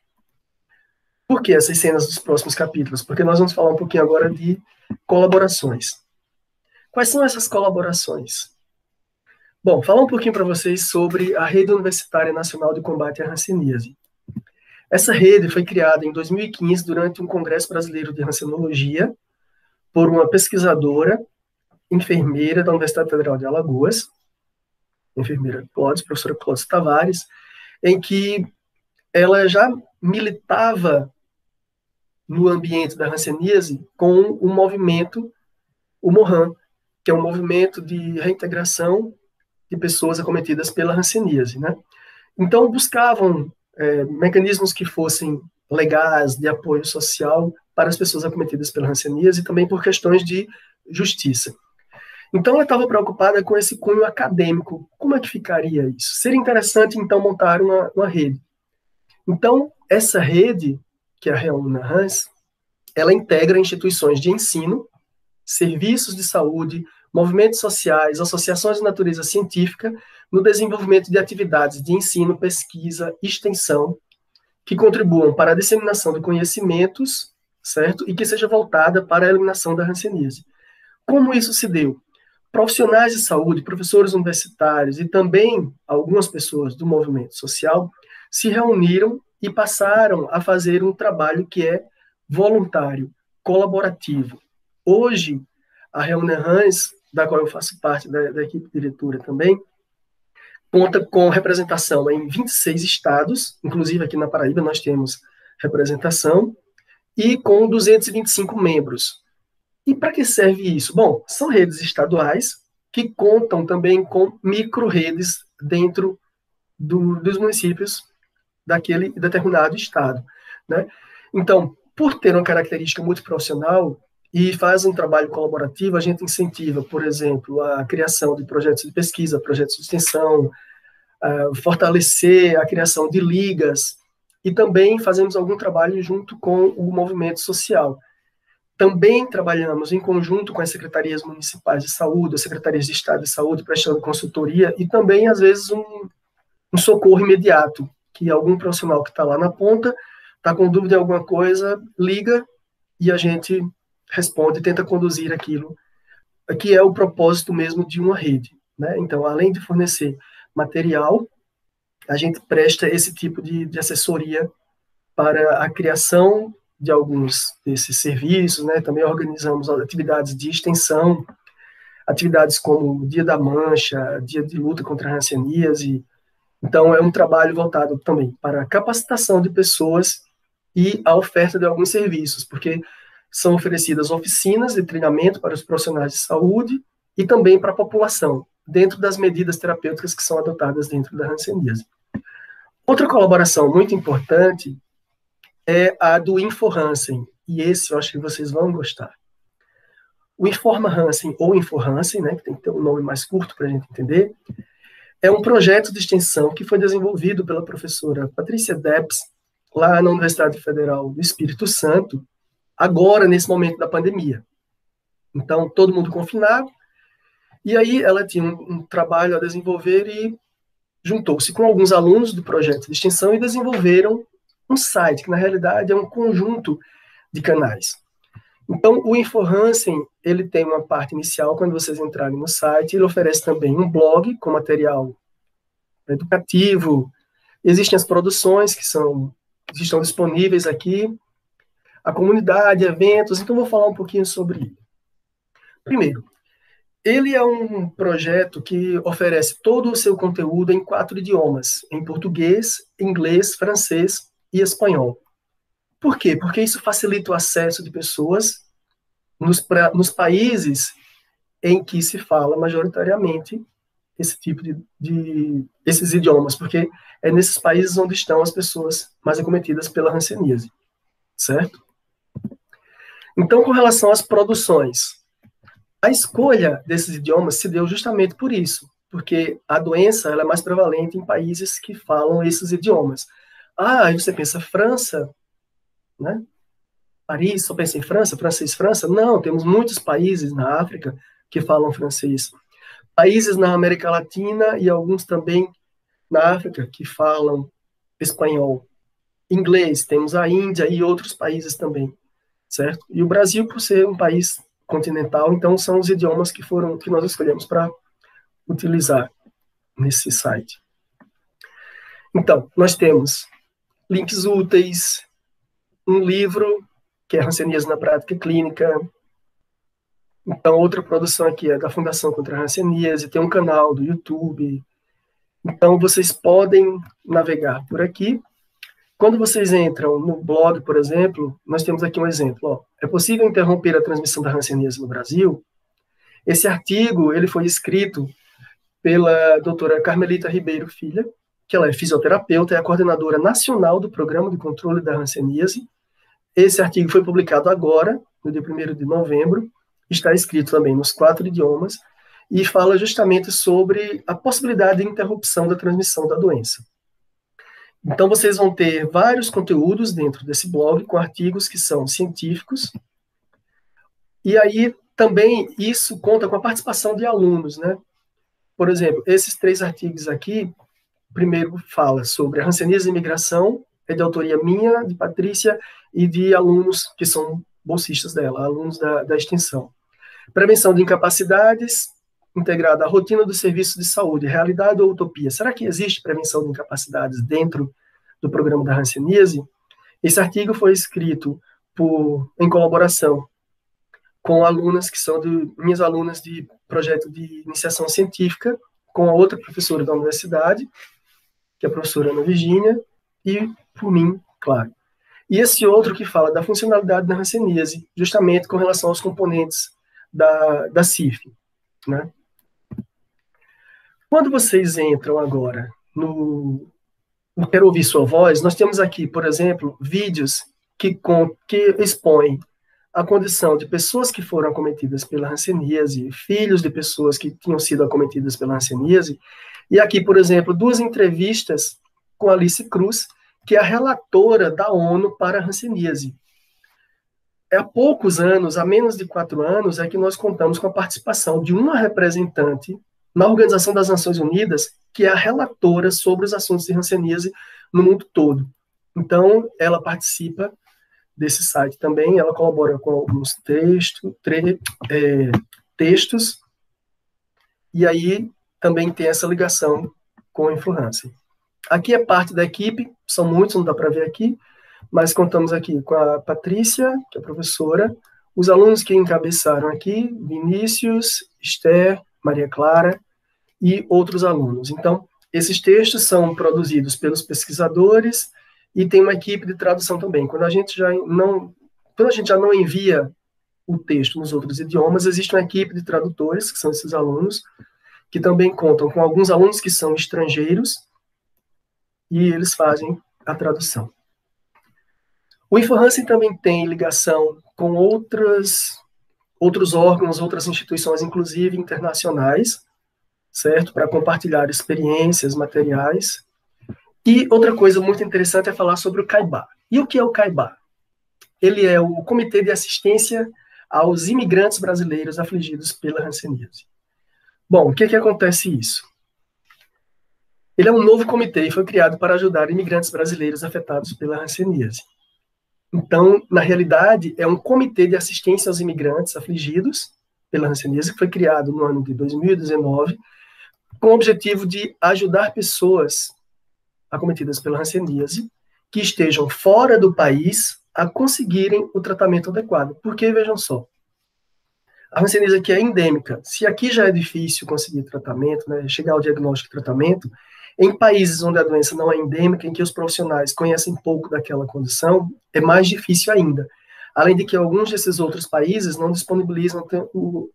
Por que essas cenas dos próximos capítulos? Porque nós vamos falar um pouquinho agora de colaborações. Quais são essas colaborações? Bom, falar um pouquinho para vocês sobre a Rede Universitária Nacional de Combate à Hanseníase. Essa rede foi criada em 2015 durante um Congresso Brasileiro de Hansenologia por uma pesquisadora, enfermeira da Universidade Federal de Alagoas, enfermeira Clóvis, professora Clóvis Tavares, em que ela já militava no ambiente da hanseníase com o movimento, o MOHAN, que é um movimento de reintegração de pessoas acometidas pela hanseníase, né? Então, buscavam mecanismos que fossem legais, de apoio social para as pessoas acometidas pela hanseníase e também por questões de justiça. Então, ela estava preocupada com esse cunho acadêmico. Como é que ficaria isso? Seria interessante, então, montar uma rede. Então, essa rede, que é a Reúna Hans, ela integra instituições de ensino, serviços de saúde, movimentos sociais, associações de natureza científica, no desenvolvimento de atividades de ensino, pesquisa, extensão, que contribuam para a disseminação de conhecimentos, certo? E que seja voltada para a eliminação da hanseníase. Como isso se deu? Profissionais de saúde, professores universitários e também algumas pessoas do movimento social se reuniram e passaram a fazer um trabalho que é voluntário, colaborativo. Hoje, a Reúna Hans, da qual eu faço parte da equipe diretora também, conta com representação em 26 estados, inclusive aqui na Paraíba nós temos representação, e com 225 membros. E para que serve isso? Bom, são redes estaduais que contam também com micro-redes dentro dos municípios daquele determinado estado, né? Então, por ter uma característica multiprofissional e faz um trabalho colaborativo, a gente incentiva, por exemplo, a criação de projetos de pesquisa, projetos de extensão, fortalecer a criação de ligas e também fazemos algum trabalho junto com o movimento social. Também trabalhamos em conjunto com as secretarias municipais de saúde, as secretarias de Estado de saúde, prestando consultoria e também, às vezes, um socorro imediato, que algum profissional que está lá na ponta está com dúvida em alguma coisa, liga e a gente responde, tenta conduzir aquilo, que é o propósito mesmo de uma rede, né? Então, além de fornecer material, a gente presta esse tipo de assessoria para a criação de alguns desses serviços, né? Também organizamos atividades de extensão, atividades como Dia da Mancha, Dia de Luta contra a Hanseníase. Então, é um trabalho voltado também para a capacitação de pessoas e a oferta de alguns serviços, porque são oferecidas oficinas de treinamento para os profissionais de saúde e também para a população, dentro das medidas terapêuticas que são adotadas dentro da hanseníase. Outra colaboração muito importante é a do InfoHansen, e esse eu acho que vocês vão gostar. O Informa Hansen, ou InfoHansen, né, que tem que ter um nome mais curto para a gente entender, é um projeto de extensão que foi desenvolvido pela professora Patrícia Debs, lá na Universidade Federal do Espírito Santo, agora, nesse momento da pandemia. Então, todo mundo confinado, e aí ela tinha um trabalho a desenvolver e juntou-se com alguns alunos do projeto de extensão e desenvolveram um site, que na realidade é um conjunto de canais. Então, o InfoHansen, ele tem uma parte inicial, quando vocês entrarem no site, ele oferece também um blog com material educativo, existem as produções que estão disponíveis aqui, a comunidade, eventos, então vou falar um pouquinho sobre ele. Primeiro, ele é um projeto que oferece todo o seu conteúdo em 4 idiomas, em português, inglês, francês e espanhol. Por quê? Porque isso facilita o acesso de pessoas nos países em que se fala majoritariamente esse tipo esses idiomas, porque é nesses países onde estão as pessoas mais acometidas pela hanseníase, certo? Então, com relação às produções, a escolha desses idiomas se deu justamente por isso, porque a doença ela é mais prevalente em países que falam esses idiomas. Ah, aí você pensa, França, né? Paris só pensa em França, francês, França? Não, temos muitos países na África que falam francês. Países na América Latina e alguns também na África que falam espanhol. Inglês, temos a Índia e outros países também, certo? E o Brasil, por ser um país continental, então são os idiomas que nós escolhemos para utilizar nesse site. Então, nós temos links úteis, um livro, que é Hanseníase na Prática Clínica. Então, outra produção aqui é da Fundação contra a Hanseníase, tem um canal do YouTube. Então, vocês podem navegar por aqui. Quando vocês entram no blog, por exemplo, nós temos aqui um exemplo. Ó, é possível interromper a transmissão da hanseníase no Brasil? Esse artigo ele foi escrito pela doutora Carmelita Ribeiro Filha, que ela é fisioterapeuta e é a coordenadora nacional do Programa de Controle da Hanseníase. Esse artigo foi publicado agora, no dia 1º de novembro, está escrito também nos 4 idiomas, e fala justamente sobre a possibilidade de interrupção da transmissão da doença. Então, vocês vão ter vários conteúdos dentro desse blog, com artigos que são científicos, e aí também isso conta com a participação de alunos, né? Por exemplo, esses 3 artigos aqui, primeiro fala sobre a hanseníase e imigração, é de autoria minha, de Patrícia, e de alunos que são bolsistas dela, alunos da extensão. Prevenção de incapacidades, integrada à rotina do serviço de saúde, realidade ou utopia. Será que existe prevenção de incapacidades dentro do programa da hanseníase? Esse artigo foi escrito em colaboração com alunas que são minhas alunas de projeto de iniciação científica, com a outra professora da universidade, que é a professora Ana Virgínia, e por mim, claro. E esse outro que fala da funcionalidade da hanseníase, justamente com relação aos componentes da CIF, né? Quando vocês entram agora no Quero Ouvir Sua Voz, nós temos aqui, por exemplo, vídeos que expõem a condição de pessoas que foram acometidas pela hanseníase, filhos de pessoas que tinham sido acometidas pela hanseníase, e aqui, por exemplo, 2 entrevistas com Alice Cruz, que é a relatora da ONU para a hanseníase. Há poucos anos, há menos de 4 anos, é que nós contamos com a participação de uma representante na Organização das Nações Unidas, que é a relatora sobre os assuntos de hanseníase no mundo todo. Então, ela participa desse site também, ela colabora com alguns textos, e aí também tem essa ligação com a InfoHansen. Aqui é parte da equipe, são muitos, não dá para ver aqui, mas contamos aqui com a Patrícia, que é professora, os alunos que encabeçaram aqui, Vinícius, Esther, Maria Clara e outros alunos. Então, esses textos são produzidos pelos pesquisadores e tem uma equipe de tradução também. Quando a gente já não envia o texto nos outros idiomas, existe uma equipe de tradutores, que são esses alunos, que também contam com alguns alunos que são estrangeiros e eles fazem a tradução. O InfoHansen também tem ligação com outros órgãos, outras instituições, inclusive internacionais, certo? Para compartilhar experiências, materiais. E outra coisa muito interessante é falar sobre o CAIBA. E o que é o CAIBA? Ele é o Comitê de Assistência aos Imigrantes Brasileiros Afligidos pela Hanseníase. Bom, o que acontece isso? Ele é um novo comitê e foi criado para ajudar imigrantes brasileiros afetados pela hanseníase. Então, na realidade, é um comitê de assistência aos imigrantes afligidos pela hanseníase, que foi criado no ano de 2019, com o objetivo de ajudar pessoas acometidas pela hanseníase que estejam fora do país a conseguirem o tratamento adequado. Porque, vejam só, a hanseníase aqui é endêmica. Se aqui já é difícil conseguir tratamento, né, chegar ao diagnóstico e tratamento, em países onde a doença não é endêmica, em que os profissionais conhecem pouco daquela condição, é mais difícil ainda. Além de que alguns desses outros países não disponibilizam o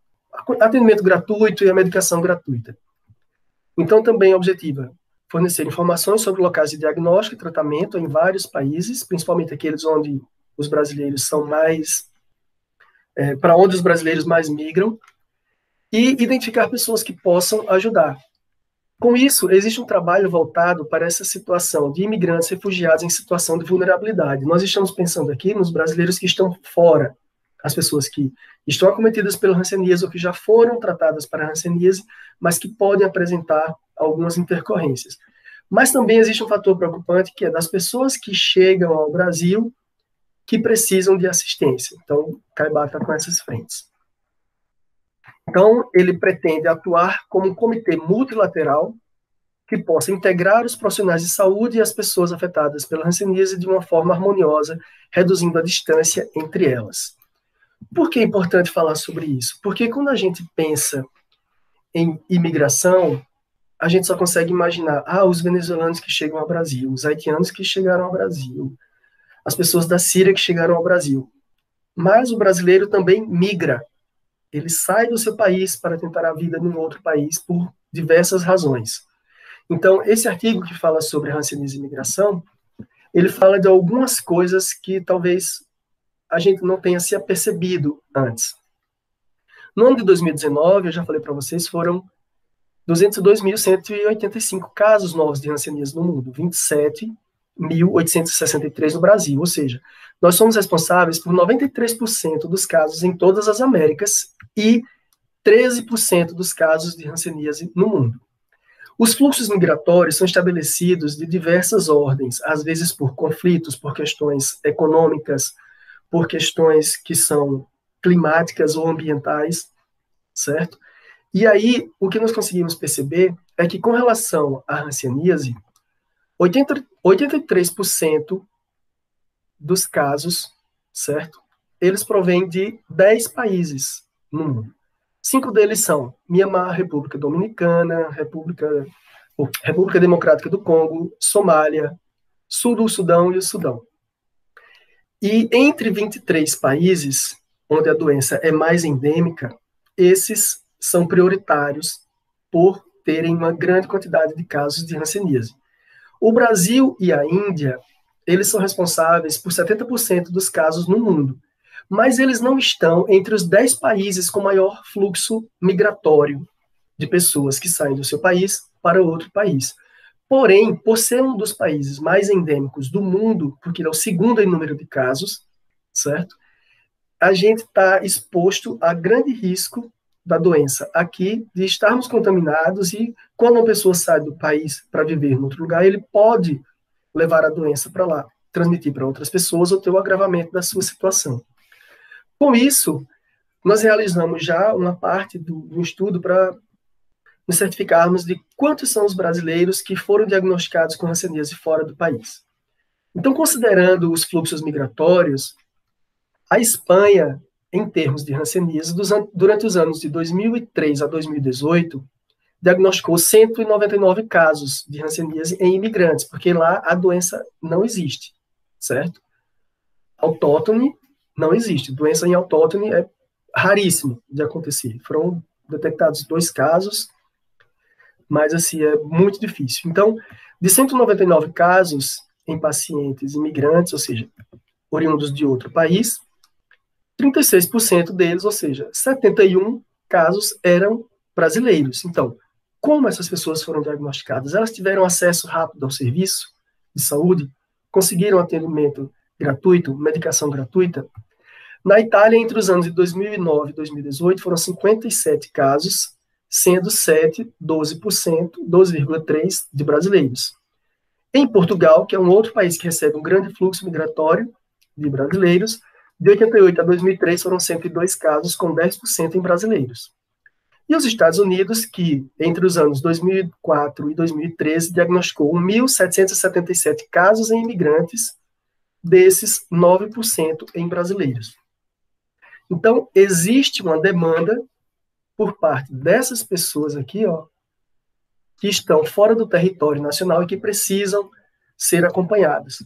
atendimento gratuito e a medicação gratuita. Então, também é objetiva fornecer informações sobre locais de diagnóstico e tratamento em vários países, principalmente aqueles onde os brasileiros são mais... para onde os brasileiros mais migram, e identificar pessoas que possam ajudar. Com isso, existe um trabalho voltado para essa situação de imigrantes refugiados em situação de vulnerabilidade. Nós estamos pensando aqui nos brasileiros que estão fora, as pessoas que estão acometidas pela hanseníase ou que já foram tratadas para a hanseníase, mas que podem apresentar algumas intercorrências. Mas também existe um fator preocupante, que é das pessoas que chegam ao Brasil que precisam de assistência. Então, o CAIBA está com essas frentes. Então, ele pretende atuar como um comitê multilateral que possa integrar os profissionais de saúde e as pessoas afetadas pela hanseníase de uma forma harmoniosa, reduzindo a distância entre elas. Por que é importante falar sobre isso? Porque quando a gente pensa em imigração, a gente só consegue imaginar os venezuelanos que chegam ao Brasil, os haitianos que chegaram ao Brasil, as pessoas da Síria que chegaram ao Brasil. Mas o brasileiro também migra. Ele sai do seu país para tentar a vida em um outro país por diversas razões. Então, esse artigo que fala sobre a hanseníase e imigração, ele fala de algumas coisas que talvez a gente não tenha se apercebido antes. No ano de 2019, eu já falei para vocês, foram 202.185 casos novos de hanseníase no mundo, 27.863 no Brasil, ou seja, nós somos responsáveis por 93% dos casos em todas as Américas e 13% dos casos de hanseníase no mundo. Os fluxos migratórios são estabelecidos de diversas ordens, às vezes por conflitos, por questões econômicas, por questões que são climáticas ou ambientais, certo? E aí, o que nós conseguimos perceber é que, com relação à hanseníase, 83% dos casos, certo? Eles provêm de 10 países no mundo. 5 deles são Mianmar, República Dominicana, República Democrática do Congo, Somália, Sul do Sudão e o Sudão. E entre 23 países onde a doença é mais endêmica, esses são prioritários por terem uma grande quantidade de casos de hanseníase. O Brasil e a Índia, eles são responsáveis por 70% dos casos no mundo, mas eles não estão entre os 10 países com maior fluxo migratório de pessoas que saem do seu país para outro país. Porém, por ser um dos países mais endêmicos do mundo, porque ele é o segundo em número de casos, certo? A gente está exposto a grande risco da doença aqui, de estarmos contaminados, e quando uma pessoa sai do país para viver em outro lugar, ele pode levar a doença para lá, transmitir para outras pessoas ou ter o agravamento da sua situação. Com isso, nós realizamos já uma parte do estudo para nos certificarmos de quantos são os brasileiros que foram diagnosticados com hanseníase fora do país. Então, considerando os fluxos migratórios, a Espanha, em termos de hanseníase, durante os anos de 2003 a 2018, diagnosticou 199 casos de hanseníase em imigrantes, porque lá a doença não existe, certo? Autóctone não existe. Doença em autóctone é raríssimo de acontecer. Foram detectados 2 casos, mas assim, é muito difícil. Então, de 199 casos em pacientes imigrantes, ou seja, oriundos de outro país, 36% deles, ou seja, 71 casos eram brasileiros. Então, como essas pessoas foram diagnosticadas? Elas tiveram acesso rápido ao serviço de saúde, conseguiram atendimento gratuito, medicação gratuita. Na Itália, entre os anos de 2009 e 2018, foram 57 casos, sendo 7, 12%, 12,3% de brasileiros. Em Portugal, que é um outro país que recebe um grande fluxo migratório de brasileiros, de 88 a 2003 foram 102 casos, com 10% em brasileiros. E os Estados Unidos, que entre os anos 2004 e 2013 diagnosticou 1.777 casos em imigrantes, desses 9% em brasileiros. Então, existe uma demanda por parte dessas pessoas aqui, que estão fora do território nacional e que precisam ser acompanhadas.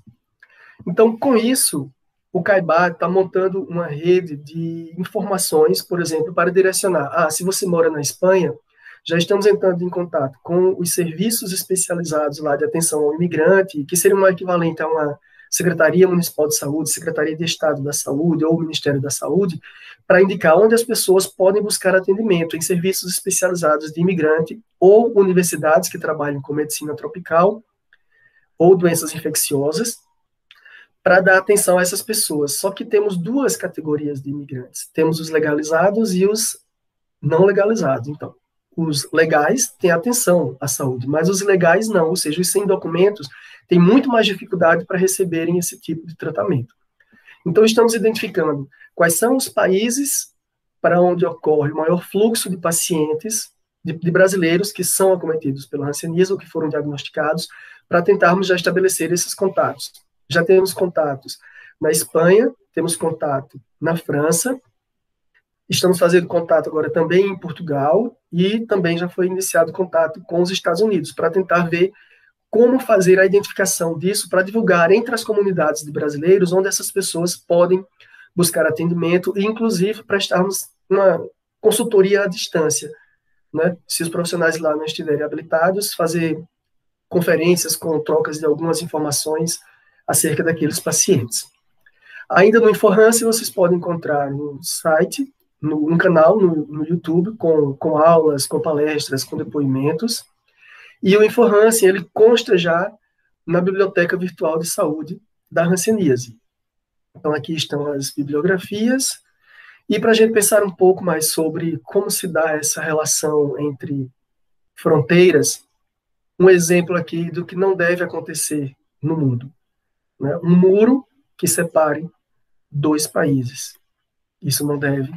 Então, com isso, o CAIBA está montando uma rede de informações, por exemplo, para direcionar. Se você mora na Espanha, já estamos entrando em contato com os serviços especializados lá de atenção ao imigrante, que seria um equivalente a uma Secretaria Municipal de Saúde, Secretaria de Estado da Saúde ou Ministério da Saúde, para indicar onde as pessoas podem buscar atendimento em serviços especializados de imigrante ou universidades que trabalham com medicina tropical ou doenças infecciosas, para dar atenção a essas pessoas. Só que temos duas categorias de imigrantes. Temos os legalizados e os não legalizados. Então, os legais têm atenção à saúde, mas os ilegais não, ou seja, os sem documentos têm muito mais dificuldade para receberem esse tipo de tratamento. Então, estamos identificando quais são os países para onde ocorre o maior fluxo de pacientes, de brasileiros que são acometidos pela hanseníase ou que foram diagnosticados, para tentarmos já estabelecer esses contatos. Já temos contatos na Espanha, temos contato na França, estamos fazendo contato agora também em Portugal e também já foi iniciado contato com os Estados Unidos para tentar ver como fazer a identificação disso para divulgar entre as comunidades de brasileiros onde essas pessoas podem buscar atendimento e, inclusive, prestarmos uma consultoria à distância, né? Se os profissionais lá não estiverem habilitados, fazer conferências com trocas de algumas informações acerca daqueles pacientes. Ainda no InfoHance, vocês podem encontrar um site, um canal no YouTube, com aulas, com palestras, com depoimentos. E o InfoHance, ele consta já na Biblioteca Virtual de Saúde da hanseníase. Então, aqui estão as bibliografias. E para a gente pensar um pouco mais sobre como se dá essa relação entre fronteiras, um exemplo aqui do que não deve acontecer no mundo, né? Um muro que separe dois países. Isso não deve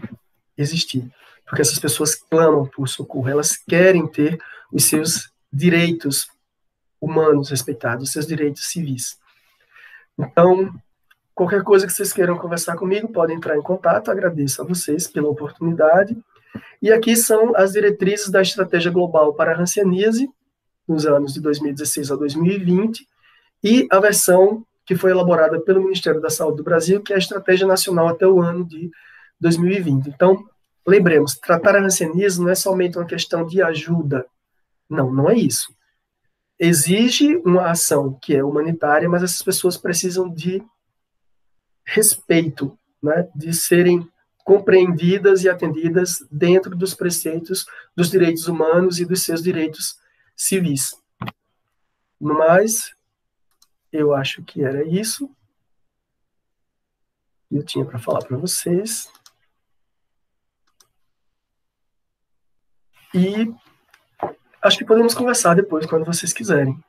existir, porque essas pessoas clamam por socorro, elas querem ter os seus direitos humanos respeitados, os seus direitos civis. Então, qualquer coisa que vocês queiram conversar comigo, podem entrar em contato, agradeço a vocês pela oportunidade. E aqui são as diretrizes da Estratégia Global para a Hanseníase, nos anos de 2016 a 2020, e a versão que foi elaborada pelo Ministério da Saúde do Brasil, que é a Estratégia Nacional até o ano de 2020. Então, lembremos, tratar a hanseníase não é somente uma questão de ajuda. Não, não é isso. Exige uma ação que é humanitária, mas essas pessoas precisam de respeito, né, de serem compreendidas e atendidas dentro dos preceitos dos direitos humanos e dos seus direitos civis. No mais, eu acho que era isso. Eu tinha para falar para vocês. E acho que podemos conversar depois, quando vocês quiserem.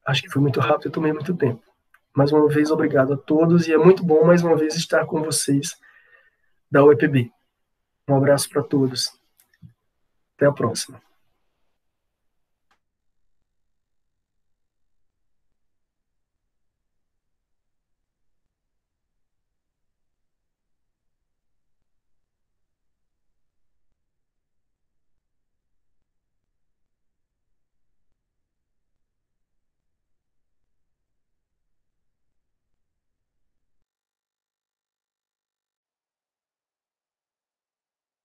Acho que foi muito rápido, eu tomei muito tempo. Mais uma vez, obrigado a todos, e é muito bom, mais uma vez, estar com vocês da UEPB. Um abraço para todos. Até a próxima.